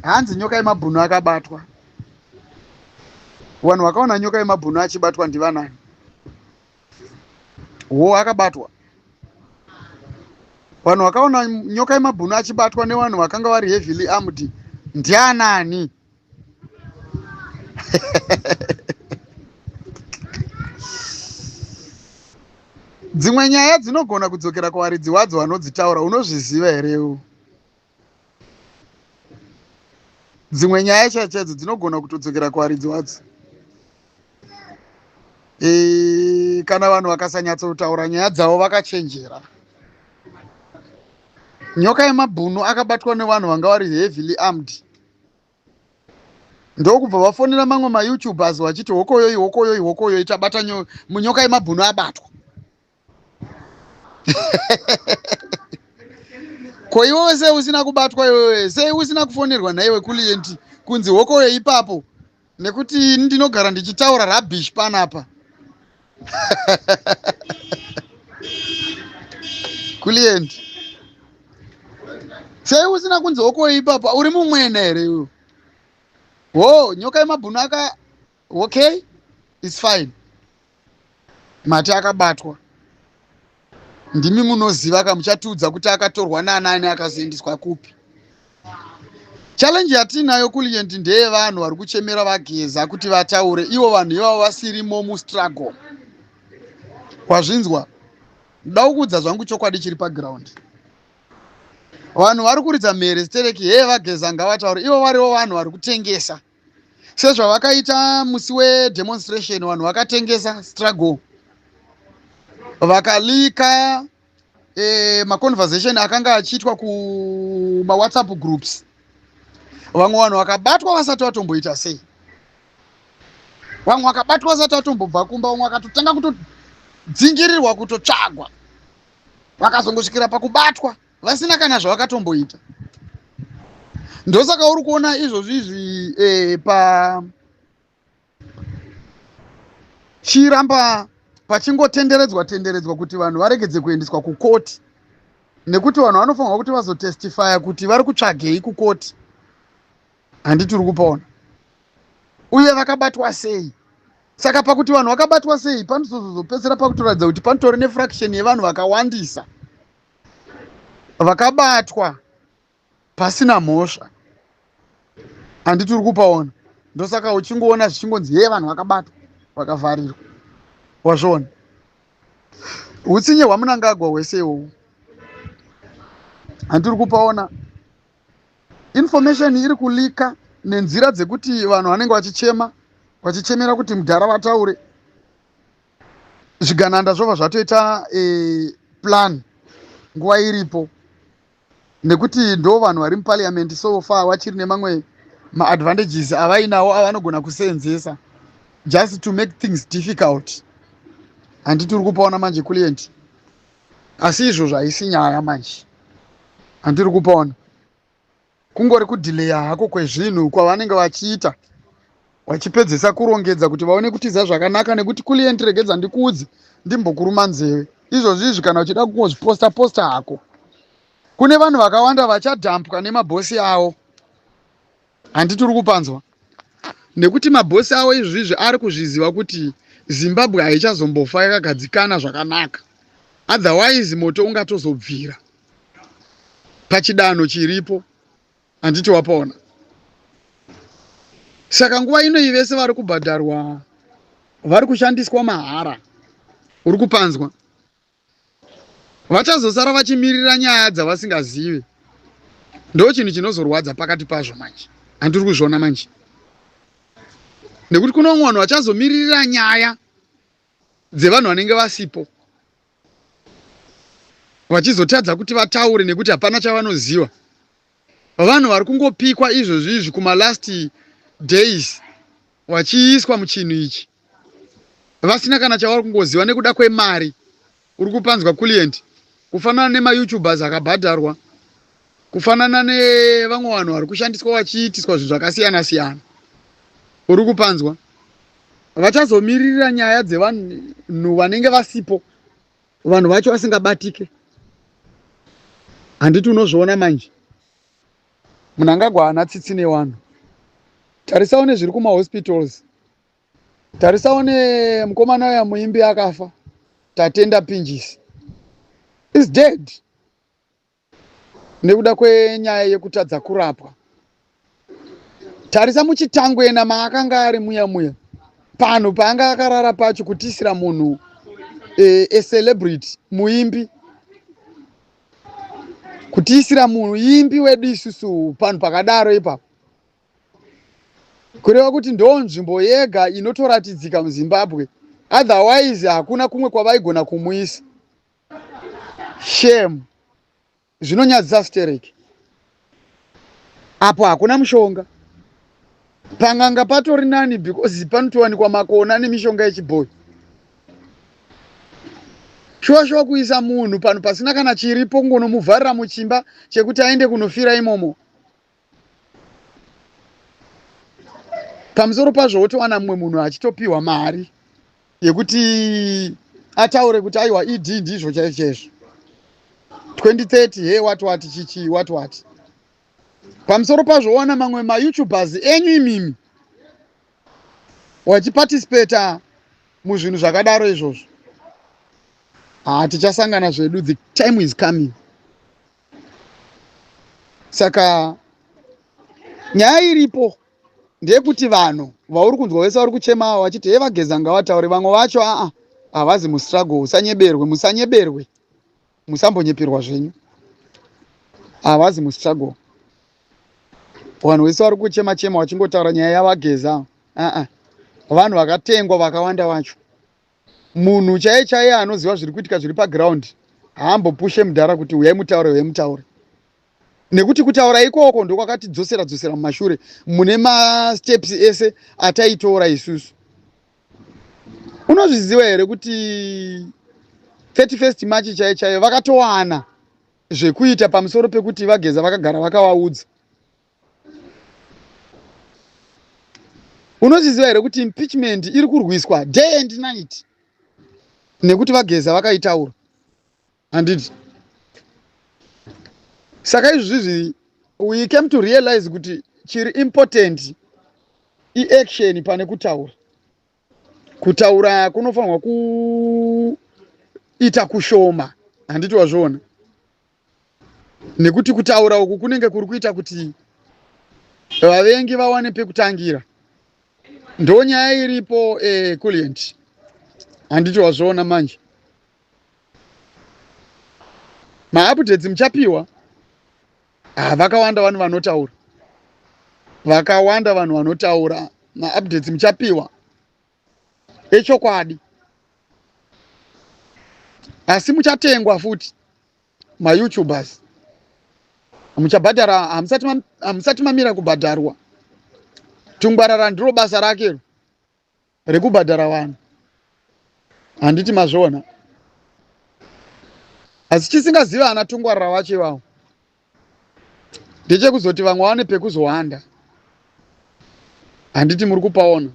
hanzi nyoka yemabhunu akabatwa. Vanhu vakaona nyoka yemabhunu achibatwa ndivanani? Akabatwa. Vanhu vakaona nyoka yemabhunu achibatwa nevanhu vakanga vari heavily armed ndianani? Dzimwe nyaya dzinogona kudzokera kuvaridzi wadzo vanodzitaura, unozviziva here? Dzimwe nyaya chaidzo dzinogona kutodzokera kuvaridzi wadzo. Kana vanhu vakasanyatsotaura nyaya dzavo vakachenjera. Nyoka yemabhunu akabatwa nevanhu vanga vari heavily armed. Ndokubva vafonera mamwe maYoutubers vachiti hokoyoi tabata nyoka yemabhunu abatwa. Ko iwewe sei usina kubatwa? Iwewe sei usina kufonerwa naiwe kulienti kunzi hokoyo ipapo? Nekuti ndinogara ndichitaura rubbish panapa. Kulienti sei usina kunzi hokoyo ipapo? Uri mumwena here iwe? Nyoka yemabhunu okay, it's fine. Mati akabatwa. Ndimi munoziva kamuchatiudza kuti akatorwa naanani akazoendeswa kupi. Challenge yatinayo kulienti ndeye vanhu vari kuchemera vageza kuti vataure. Ivo vanhu ivavo vasirimo mustruggle. Wazvinzwa? Ndoda kuudza zvangu chokwadi chiri paground. Vanhu vari kuridza mhere zitereki vageza ngavataure. Ivo varivo vanhu vari kutengesa. Sezvavakaita musi wedemonstration, vanhu vakatengesa struggle. Vakalika maconversation akanga achiitwa kumawhatsapp groups. Vamwe vanhu vakabatwa vasati vatomboita sei. Vamwe vakabatwa vasati vatombobva kumba. Vamwe vakatotanga kutodzingirirwa kutotsvagwa. Vakazongosvikira pakubatwa vasina kana zvavakatomboita. Ndosaka uri kuona izvozvizvi chiramba pachingotenderedzwa kuti vanhu varegedze kuendeswa kukoti. Nekuti vanhu vanofanirwa kuti vazotestifya kuti vari kutsvagei kukoti. Handiti uri kupaona. Uye vakabatwa sei. Saka pakuti vanhu vakabatwa sei panozopedzera pakutoratidza kuti panotori nefraction yevanhu vakawandisa vakabatwa pasina mhosva. Handiti uri kupaona. Ndosaka uchingoona zvichingonzi vanhu vakabatwa vakavharirwa. Wazviona? Utsinye hwamunangagwa hwese ihwohwo. Handiri kupaona. Information iri kulika nenzira dzekuti vanhu vanenge vachichemera kuti mudhara vataure. Zvigananda zvobva zvatoita plan nguva iripo. Nekuti ndo vanhu vari muparliament so far vachiri nemamwe maadvantages avainawo avanogona kuseenzesa just to make things difficult. Handiti uri kupaona manje kulienti. Asi izvo zvaisi nyaya manje. Handiri kupaona. Kungori kudhileya hako kwezvinhu kwavanenge vachiita. Vachipedzesa kurongedza kuti vaone kutiza zvakanaka. Nekuti kulienti regedza ndikuudze ndimbokuruma nzeve. Izvozvizvi kana uchida kungozviposta hako. Kune vanhu vakawanda vachadhampwa nemabhosi avo. Handiti uri kupanzwa. Nekuti mabhosi avo izvizvi ari kuzviziva kuti Zimbabwe haichazombofa yakagadzikana zvakanaka. Otherwise moto ungatozobvira pachidanho chiripo. Handiti wapaona. Saka nguva ino vese vari kubhadharwa vari kushandiswa mahara. Uri kupanzwa. Vachazosara vachimirira nyaya dzavasingazivi. Ndo chinhu chinozorwadza pakati pazvo manje. Handiri kuzviona manje. Nekuti kuna vanhu vachazomirira nyaya dzevanhu vanenge vasipo. Vachizotadza kuti vataure nekuti hapana chavanoziva. Vanhu vari kungopikwa izvozvizvi kuma last days vachiiswa muchinhu ichi. Vasina kana chavari kungoziva nekuda kwemari. Uri kupanzwa kulienti. Kufanana nemaYoutubers akabhadharwa. Kufanana nevamwe vanhu vari kushandiswa vachiitiswa zvinhu zvakasiyana siyana. Uri kupanzwa. Vachazomirira nyaya dzevanhu vanenge vasipo. Vanhu vacho vasingabatike. Handiti unozviona manje. Mnangagwa haana tsitsi newanhu. Tarisawo nezviri kumahospitals. Tarisawo nemukomana uya muimbi akafa, Tatenda Pinjisi is dead nekuda kwenyaya yekutadza kurapwa. Tarisa muchitangwena maakanga ari muya panhu paanga akarara pacho kutisira munhu celebrity muimbi, kutisira muimbi wedu isusu panhu pakadaro ipapo, kureva kuti ndo nzvimbo yega inotoratidzika muZimbabwe, otherwise hakuna kumwe kwavaigona kumuisa. Shame. Zvinonyadzisa stereki. Apo hakuna mushonga. Panganga patori nani because panotowanikwa makona nemishonga yechibhoyi. Shuwa kuisa munhu panhu pasina kana chiripo ngonomuvharira muchimba chekuti aende kunofira imomo. Pamusoro pazvo wotowana mumwe munhu achitopiwa mari yekuti ataure kuti aiwa idi ndizvo chaizvo 2030 hey what chichi what. Pamusoro pazvo wana mamwe maYouTubers enyu imimi wachiparticipata muzvinhu zvakadaro izvozvo. Tichasangana zvedu, the time is coming. Saka nyaya iripo ndeyekuti vanhu vauri kunzwa vese vari kuchema vachiti Vageza ngavataure, vamwe vacho havazi mustruggle. Musanyeberwe, musambonyeperwa zvenyu, havazi mustruggle. Vanhu vese vari kuchema vachingotaura nyaya yaVageza, vanhu vakatengwa vakawanda vacho. Munhu chaiye anoziva zviri kuitika zviri paground haambopushe mudhara kuti uyai mutaure. Nekuti kutaura ikoko ndokwakatidzosera mumashure mune masteps ese ataitora isusu. Unozviziva here kuti 31st March chaiye vakatowana zvekuita pamusoro pekuti Vageza vakagara vakavaudza. Unozviziva here kuti impeachment iri kurwiswa day and night nekuti Vageza vakaitaura, handiti? Saka izvizvi we came to realize kuti chiri important action pane kutaura. Kutaura kunofanirwa kuita kushoma, handiti wazviona? Nekuti kutaura uku kunenge kuri kuita kuti vavengi vawane pekutangira. Ndo nyaya iripo Kuliant, handiti wazviona manje? Maupdates muchapiwa. Vakawanda vanhu vanotaura, vakawanda vanhu vanotaura. Maupdates muchapiwa echokwadi, asi muchatengwa futi maYouTubers. Muchabhadhara, hamusati mamira kubhadharwa. Tungwarara ndiro basa rake rekubhadhara vanhu, handiti mazviona? Asi chisingaziva ana tungwarara vacho ivavo ndechekuzoti vamwe vaone pekuzohanda, handiti muri kupaona?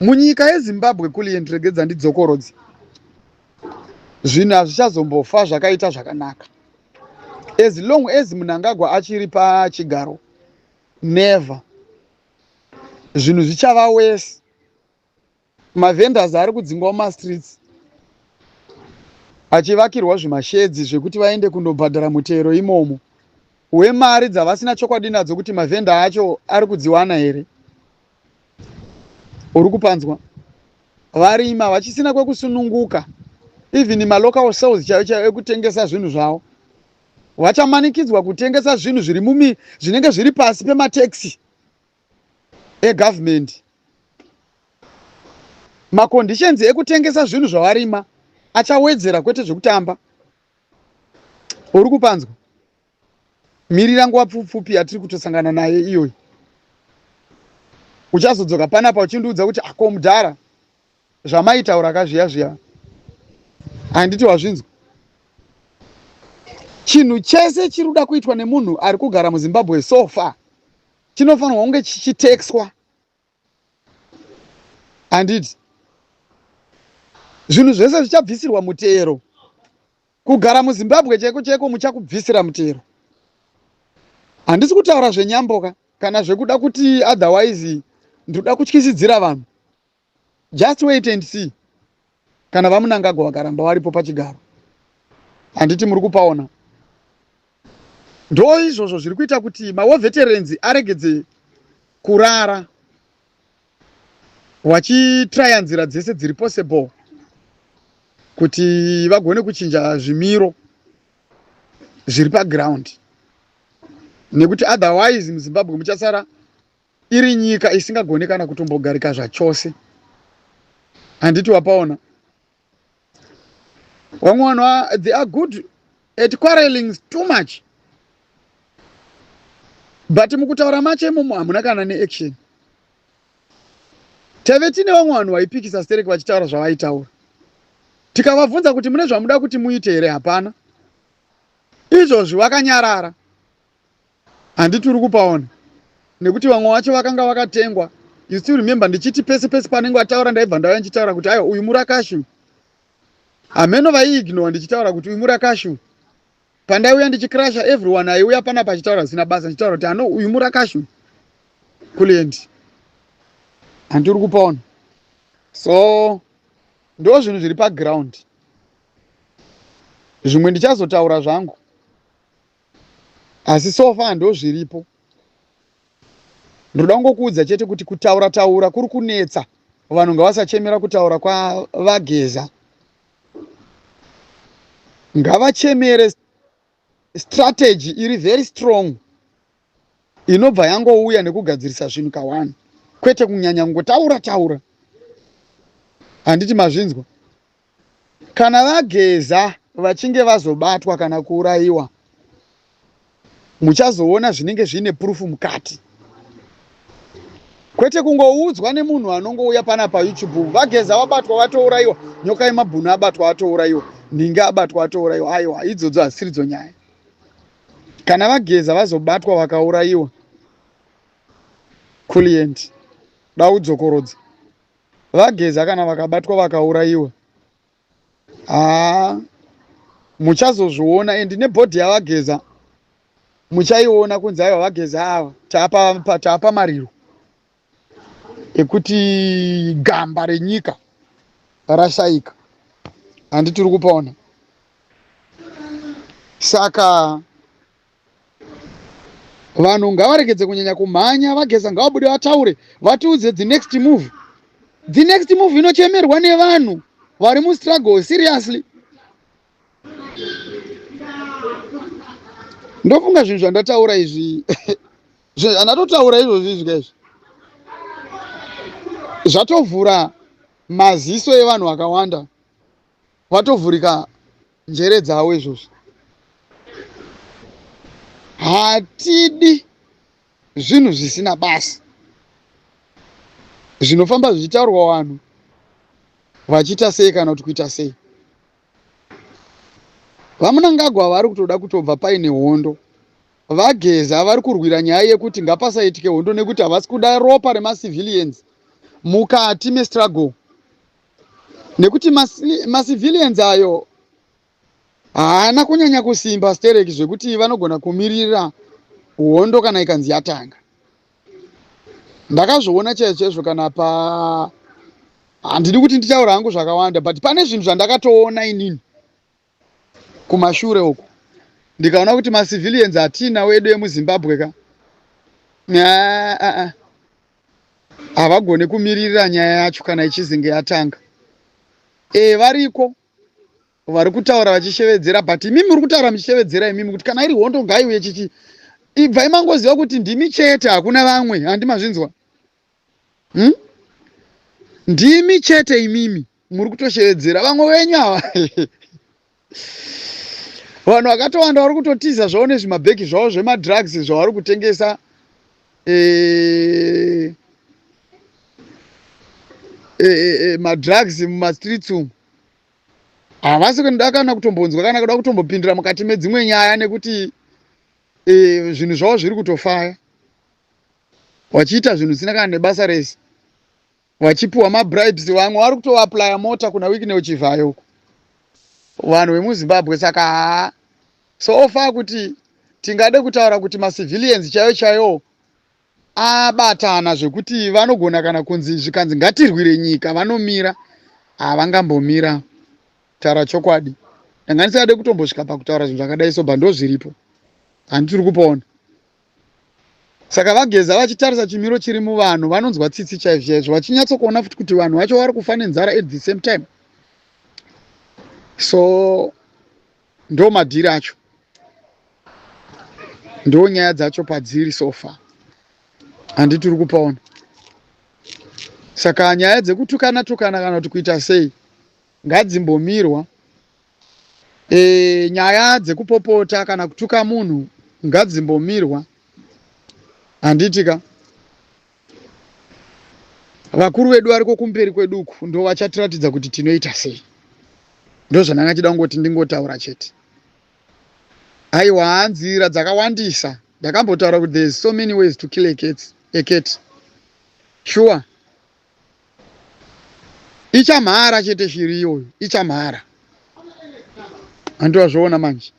Munyika yeZimbabwe Kuliant, regedza ndidzokorodzi, zvinhu hazvichazombofa zvakaita zvakanaka. As long as Mnangagwa achiri pachigaro, never. Zvinhu zvichava worse. Mavendors ari kudzingwa mumastreets achivakirwa zvimashedzi zvekuti vaende kundobhadhara mutero imomo wemari dzavasina chokwadi nadzo kuti mavhenda acho ari kudziwana here. Uri kupanzwa? Varima vachisina kwekusununguka, even malocal sales chaiyo ekutengesa zvinhu zvavo, vachamanikidzwa kutengesa zvinhu zvinenge zviri pasi pemateksi egovernment. Maconditions ekutengesa zvinhu zvavarima achawedzera, kwete zvekutamba. Uri kupanzwa? Mirira nguva pfupi yatiri kutosangana naye iyoyi. Uchazodzoka panapa uchindiudza kuti ako mudhara zvamaitaura kazviya handiti wazvinzwa? Chinhu chese chiri kuda kuitwa nemunhu ari kugara muZimbabwe so far chinofanirwa kunge chichitekswa, handiti? Zvinhu zvese zvichabvisirwa mutero. Kugara muZimbabwe cheko muchakubvisira mutero. handisi kutaura zvenyamboka kana zvekuda kuti otherwise ndoda kutyisidzira vanhu. Just wait and see. Kana vamunangagwa vakaramba varipo pachigaro, handiti muri kupaona. Ndo izvozvo zviri kuita kuti mawo veterans aregedze kurara, vachitraya nzira dzese dziri possible kuti vagone kuchinja zvimiro zviri paground, nekuti otherwise muZimbabwe muchasara iri nyika isingagoni kana kutombogarika zvachose. Handiti wapaona. Vamwe vanhu they are good at quarreling too much, but mukutaura macho imomo hamuna kana neaction. Teve tine vamwe vanhu vaipikisa Stereki vachitaura zvavaitaura, tikavabvunza kuti mune zvamuda kuti muite here, hapana. Izvozvi vakanyarara. Handiti uri kupaona, nekuti vamwe vacho vakanga vakatengwa. You still remember ndichiti pese pese panenge vataura ndaibva ndauya ndichitaura kuti aiwa uyu murakashu. Hameno vaiignore ndichitaura kuti uyu murakashu. Pandaiuya ndichikrasha everyone aiuya pana pachitaura zina basa ndichitaura kuti ano uyu murakashu kuliendi. Handiti uri kupaona. So ndo zvinhu zviri paground. Zvimwe ndichazotaura zvangu, asi sofa ndo zviripo. Ndoda kungokuudza chete kuti kutaura taura kuri kunetsa. Vanhu ngavasachemera kutaura kwavageza, ngavachemere strategy iri very strong inobva yangouya nekugadzirisa zvinhu kawani, kwete kunyanya kungotaura taura. Handiti mazvinzwa. Kana vageza vachinge vazobatwa kana kuurayiwa, muchazoona zvinenge zvine proof mukati, kwete kungoudzwa nemunhu anongouya pana paYouTube. Vageza vabatwa vatourayiwa, nyoka yemabhunu abatwa vatourayiwa, ninge abatwa vatourayiwa. Aiwa, idzodzo hasiridzo nyaya. Kana vageza vazobatwa vakaurayiwa, kuliendi daudzokorodza. Vageza kana vakabatwa vakaurayiwa, muchazozviona. Endi nebhodhi yavageza muchaiona kunzi aiwa vageza ava taapa mariro ekuti gamba renyika rashaika. Handiti uri kupaona. Saka vanhu ngavaregedze kunyanya kumhanya. Vageza ngavabude vataure, vatiudze the next move. The next move inochemerwa nevanhu vari mustruggle seriously. Ndofunga zvinhu zvandataura izvi andatotaura izvozvi izvi zvatovhura maziso evanhu vakawanda, vatovhurika njere dzavo izvozvi. Hatidi zvinhu zvisina basa zvinofamba zvichitaurwa vanhu vachiita sei kana kuti kuita sei. Vamunangagwa vari kutoda kutobva paine hondo. Vageza vari kurwira nyaya yekuti ngapasaitike hondo nekuti havasi kuda ropa remacivilians mukati mestruggle, nekuti macivilians ayo haana kunyanya kusimba Stereki zvekuti vanogona kumirira hondo kana ikanzi yatanga. Ndakazviona chaizvo kana handidi kuti nditaura hangu zvakawanda, but pane zvinhu zvandakatoona inini kumashure uko, ndikaona kuti macivilians hatina wedu emuZimbabwe ka havagone kumirira nyaya yacho kana ichizinge yatanga. Variko vari kutaura vachishevedzera, but imimi muri kutaura muchishevedzera imimi kuti kana iri hondo ngaiuye chichi. Ibvai mangoziva kuti ndimi chete, hakuna vamwe. Handi mazvinzwa. Ndimi chete imimi muri kutoshevedzera, vamwe venyu ava vanhu vakatowanda vari kutotiza zvavo nezvimabhegi zvavo zvemadrugs zvavari kutengesa madrugs mumastreets umu. Havasi kuenda kana kutombonzwa kana kuda kutombopindira mukati medzimwe nyaya, nekuti zvinhu zvavo zviri kutofaya, vachiita zvinhu zvisina kana nebasa rese, vachipuwa mabribes. Vamwe vari kutoaplya mota kuna Wiki Uchivhayo vanhu vemuZimbabwe. Saka sofa kuti tingade kutaura kuti macivilians chaiyo chaiyo abatana zvekuti vanogona kana kunzi zvikanzi ngatirwire nyika vanomira, havangambomira. Taura chokwadi, ndanga ndisingade kutombosvika pakutaura zvinhu zvakadai, sobva ndozviripo handitiri kupaona. Saka vageza vachitarisa chimiro chiri muvanhu vanonzwa tsitsi chaizvo chaizvo, vachinyatsokuona futi kuti vanhu vacho vari kufa nenzara at the same time. So ndo madhiri acho, ndo nyaya dzacho padziri sofa, handitiri kupaona. Saka nyaya dzekutukana tukana kana kuti kuita sei ngadzimbomirwa. Nyaya dzekupopota kana kutuka munhu ngadzimbomirwa. Handitika vakuru vedu variko kumberi kweduku ndo vachatiratidza kuti tinoita sei. Ndo zvandanga chida kungoti ndingotaura chete. Aiwa, hanzira dzakawandisa. Ndakambotaura kuti there is so many ways to kill a cat. Sure. Ichamhara chete shiri iyoyo, ichamhara. Handizvona manje.